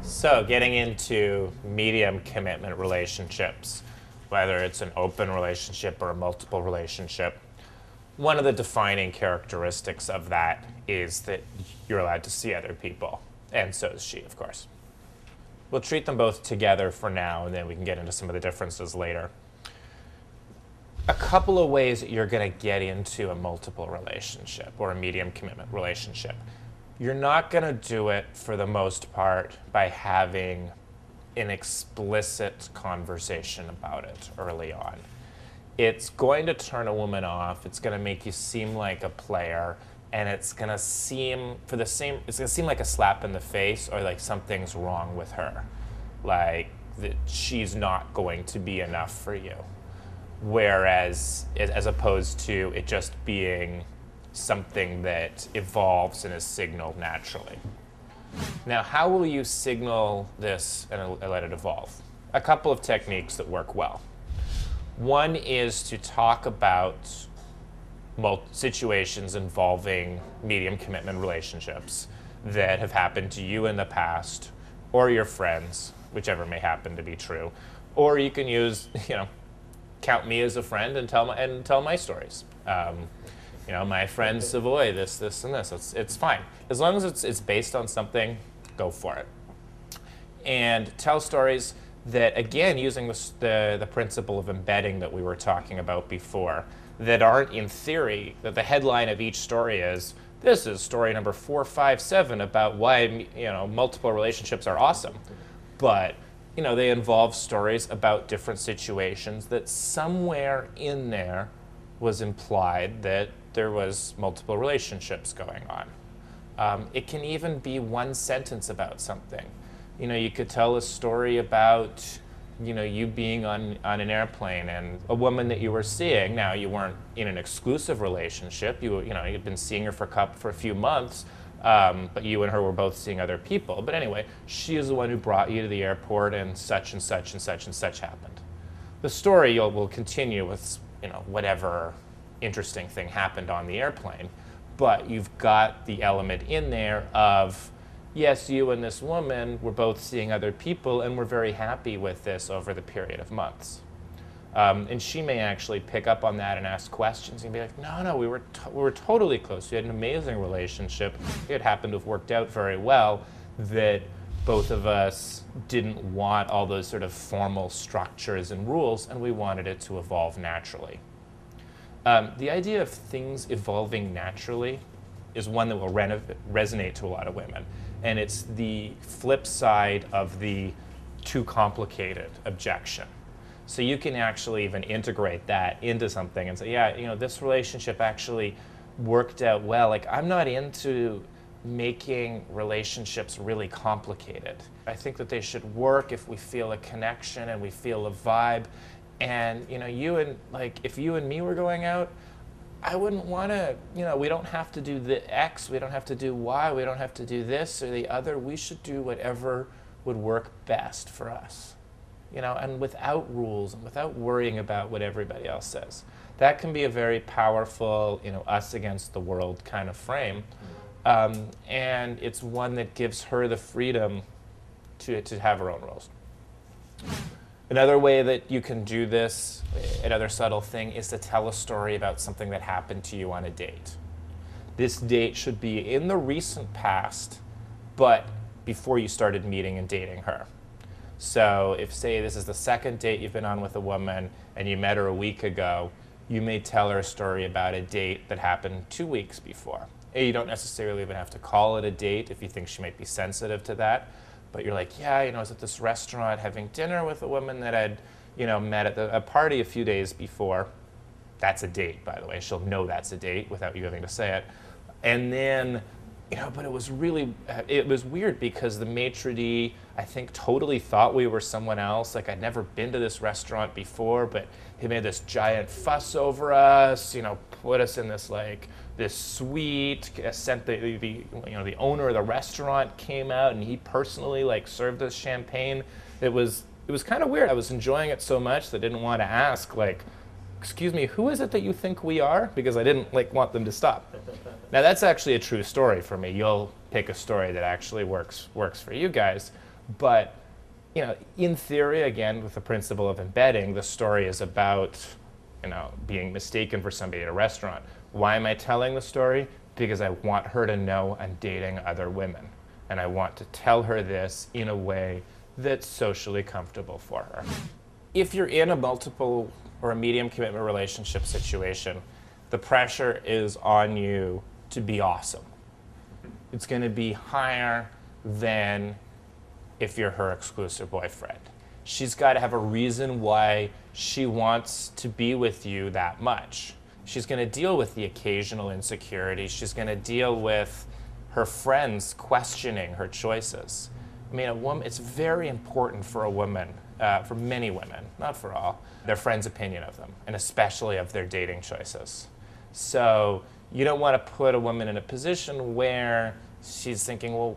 So getting into medium commitment relationships, whether it's an open relationship or a multiple relationship, one of the defining characteristics of that is that you're allowed to see other people, and so is she, of course. We'll treat them both together for now, and then we can get into some of the differences later. A couple of ways that you're going to get into a multiple relationship or a medium commitment relationship. You're not going to do it, for the most part, by having an explicit conversation about it early on. It's going to turn a woman off. It's going to make you seem like a player, and it's going to seem like a slap in the face, or like something's wrong with her, like that she's not going to be enough for you. Whereas, as opposed to it just being something that evolves and is signaled naturally. Now, how will you signal this and let it evolve? A couple of techniques that work well. One is to talk about situations involving medium commitment relationships that have happened to you in the past, or your friends, whichever may happen to be true. Or you can use, count me as a friend and tell my stories. My friend Savoy, this, and this. It's fine. As long as it's based on something, go for it. And tell stories that, again, using the principle of embedding that we were talking about before, that aren't in theory, that the headline of each story is, this is story number 457 about why multiple relationships are awesome. But they involve stories about different situations that somewhere in there was implied that there was multiple relationships going on. It can even be one sentence about something. You could tell a story about you being on an airplane and a woman that you were seeing. Now, you weren't in an exclusive relationship. You'd been seeing her for a few months, but you and her were both seeing other people. But anyway, she is the one who brought you to the airport, and such and such and such and such happened. The story will continue with whatever interesting thing happened on the airplane, but you've got the element in there of, yes, you and this woman were both seeing other people and were very happy with this over the period of months. And she may actually pick up on that and ask questions and be like, no, we were totally close. We had an amazing relationship. It happened to have worked out very well, that both of us didn't want all those sort of formal structures and rules, and we wanted it to evolve naturally. The idea of things evolving naturally is one that will resonate to a lot of women. And it's the flip side of the too complicated objection. So you can actually even integrate that into something and say, yeah, this relationship actually worked out well. Like, I'm not into making relationships really complicated. I think that they should work if we feel a connection and we feel a vibe. And if you and me were going out, I wouldn't want to, we don't have to do the X, we don't have to do Y, we don't have to do this or the other. We should do whatever would work best for us, and without rules and without worrying about what everybody else says. That can be a very powerful, us against the world kind of frame. And it's one that gives her the freedom to have her own rules. Another way that you can do this, another subtle thing, is to tell a story about something that happened to you on a date. This date should be in the recent past, but before you started meeting and dating her. So if, say, this is the second date you've been on with a woman and you met her a week ago, you may tell her a story about a date that happened 2 weeks before. You don't necessarily even have to call it a date if you think she might be sensitive to that. But you're like, yeah, I was at this restaurant having dinner with a woman that I'd, met at a party a few days before. That's a date, by the way. She'll know that's a date without you having to say it. And then, but it was weird because the maitre d', I think, totally thought we were someone else. Like, I'd never been to this restaurant before, but he made this giant fuss over us, put us in this, this suite, sent the owner of the restaurant came out and he personally served us champagne. It was kind of weird. I was enjoying it so much that I didn't want to ask, excuse me, who is it that you think we are? Because I didn't want them to stop. Now that's actually a true story for me. You'll pick a story that actually works for you guys. But in theory, again, with the principle of embedding, the story is about being mistaken for somebody at a restaurant. Why am I telling the story? Because I want her to know I'm dating other women. And I want to tell her this in a way that's socially comfortable for her. If you're in a multiple or a medium commitment relationship situation, the pressure is on you to be awesome. It's going to be higher than if you're her exclusive boyfriend. She's got to have a reason why she wants to be with you that much. She's going to deal with the occasional insecurity. She's going to deal with her friends questioning her choices. I mean, it's very important for a woman, for many women, not for all, their friends' opinion of them, and especially of their dating choices. So you don't want to put a woman in a position where she's thinking, well,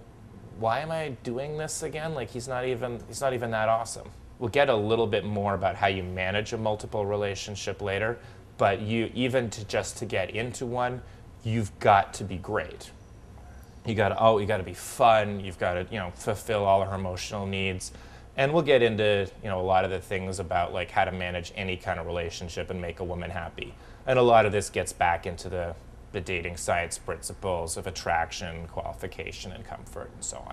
why am I doing this again? Like, he's not even that awesome. We'll get a little bit more about how you manage a multiple relationship later, but even to get into one, you've got to be great. You got to be fun. You've got to fulfill all her emotional needs, and we'll get into a lot of the things about like how to manage any kind of relationship and make a woman happy. And a lot of this gets back into the dating science principles of attraction, qualification, and comfort, and so on.